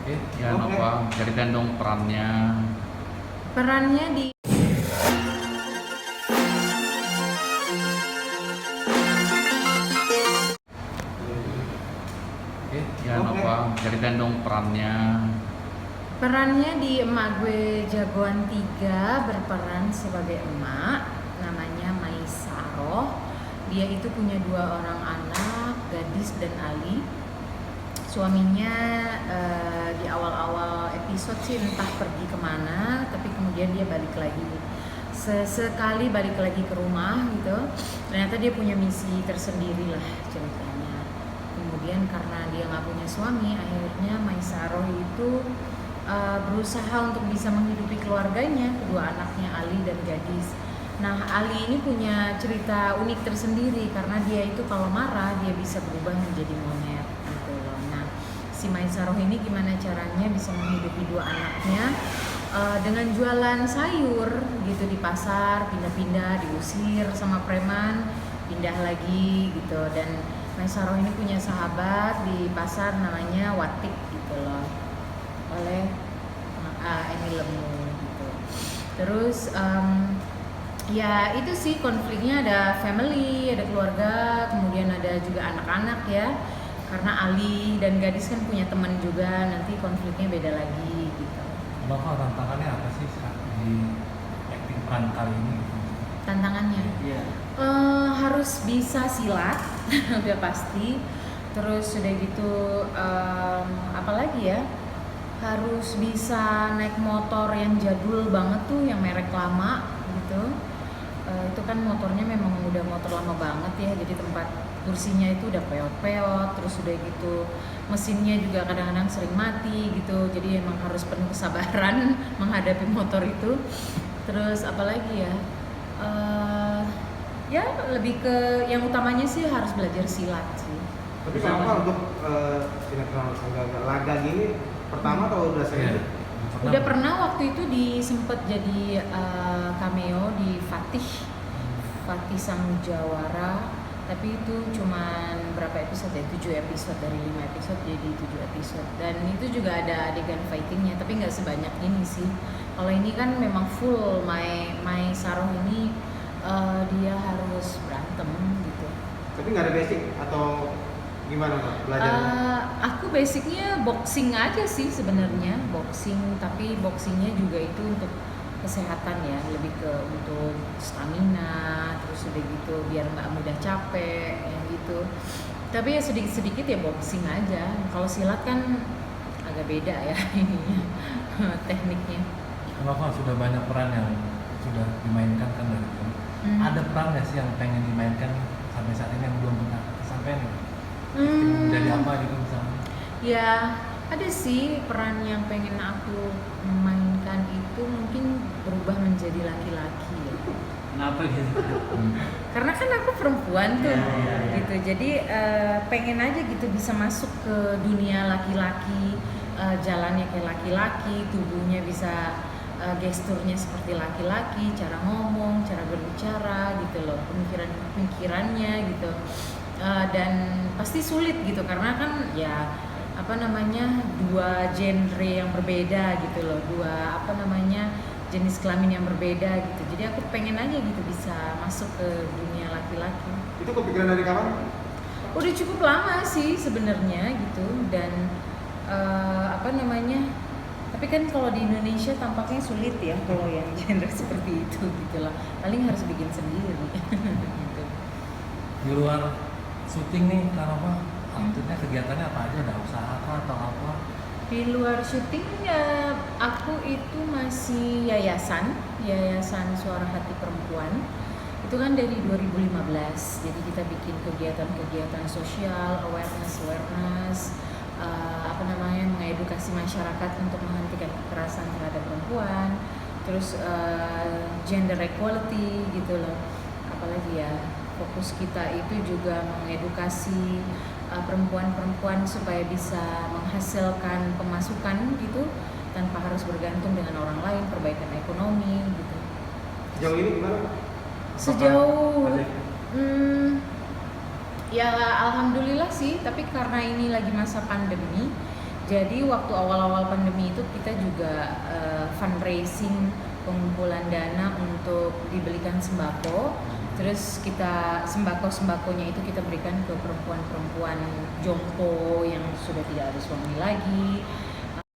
Ya Nova, ceritain dong perannya. Perannya di Ya Nova, ceritain dong perannya. Emak gue jagoan 3 berperan sebagai emak, namanya Maisaroh. Dia itu punya 2 orang anak, Gadis dan Ali. Suaminya di awal-awal episode sih entah pergi kemana, tapi kemudian dia balik lagi. Sesekali balik lagi ke rumah gitu. Ternyata dia punya misi tersendiri lah ceritanya. Kemudian karena dia nggak punya suami, akhirnya Maisaroh itu berusaha untuk bisa menghidupi keluarganya, kedua anaknya Ali dan Gadis. Nah, Ali ini punya cerita unik tersendiri karena dia itu kalau marah dia bisa berubah menjadi monyet gitu loh. Nah, si Maisaroh ini gimana caranya bisa menghidupi 2 anaknya dengan jualan sayur gitu di pasar, pindah-pindah, diusir sama preman, pindah lagi gitu. Dan Maisaroh ini punya sahabat di pasar namanya Watik gitu loh, oleh Emi Lemu gitu. Terus ya itu sih konfliknya, ada family, ada keluarga, kemudian ada juga anak-anak ya. Karena Ali dan Gadis kan punya teman juga, nanti konfliknya beda lagi gitu. Nova, tantangannya apa sih saat di acting peran kali ini? Tantangannya harus bisa silat udah pasti. Terus udah gitu apalagi ya, harus bisa naik motor yang jadul banget tuh, yang merek lama gitu. Itu kan motornya memang udah motor lama banget ya, jadi tempat kursinya itu udah peot-peot. Terus udah gitu mesinnya juga kadang-kadang sering mati gitu, jadi emang harus penuh kesabaran menghadapi motor itu. Terus apalagi ya, ya lebih ke yang utamanya sih harus belajar silat sih. Tapi kenapa untuk sinetron agak-agak laga gini pertama atau udah sering? Udah pernah waktu itu sempet jadi cameo di Fatih Sang Jawara, tapi itu cuman berapa episode ya? 7 episode, dari 5 episode jadi 7 episode. Dan itu juga ada adegan fightingnya, tapi nggak sebanyak ini sih. Kalau ini kan memang full Maisaroh ini dia harus berantem gitu. Tapi nggak ada basic atau gimana Pak belajarnya? Aku basicnya boxing aja sih sebenarnya, boxing, tapi boxingnya juga itu untuk kesehatan ya, lebih ke untuk stamina, terus udah gitu biar nggak mudah capek yang gitu. Tapi ya sedikit-sedikit ya boxing aja. Kalau silat kan agak beda ya ininya tekniknya. Nova, sudah banyak peran yang sudah dimainkan kan dari film. Ada peran nggak sih yang pengen dimainkan sampai saat ini yang belum pernah kesampaian? Dari apa gitu misalnya? Ya ada sih peran yang pengen aku mainkan itu, mungkin berubah menjadi laki-laki ya. Kenapa gitu? Karena kan aku perempuan tuh gitu, jadi pengen aja gitu bisa masuk ke dunia laki-laki, jalannya kayak laki-laki, tubuhnya bisa gesturnya seperti laki-laki, cara ngomong, cara berbicara gitu loh, pemikirannya gitu. Dan pasti sulit gitu karena kan ya dua genre yang berbeda gitu loh, jenis kelamin yang berbeda gitu. Jadi aku pengen aja gitu bisa masuk ke dunia laki-laki. Itu kepikiran dari kapan? Udah cukup lama sih sebenarnya gitu. Dan tapi kan kalau di Indonesia tampaknya sulit ya kalau yang genre seperti itu gitu lah, paling harus bikin sendiri gitu. Di luar syuting nih, kenapa? Maksudnya kegiatannya apa aja? Ada usaha atau apa? Di luar syuting ya aku itu masih yayasan Suara Hati Perempuan. Itu kan dari 2015. Jadi kita bikin kegiatan-kegiatan sosial, awareness, mengedukasi masyarakat untuk menghentikan kekerasan terhadap perempuan. Terus gender equality gitu loh. Apalagi ya, fokus kita itu juga mengedukasi perempuan-perempuan supaya bisa menghasilkan pemasukan gitu tanpa harus bergantung dengan orang lain, perbaikan ekonomi gitu. Sejauh ini gimana? Ya alhamdulillah sih, tapi karena ini lagi masa pandemi, Jadi waktu awal-awal pandemi itu kita juga fundraising, pengumpulan dana untuk dibelikan sembako. Terus kita sembako-sembakonya itu kita berikan ke perempuan-perempuan jompo yang sudah tidak ada suami lagi,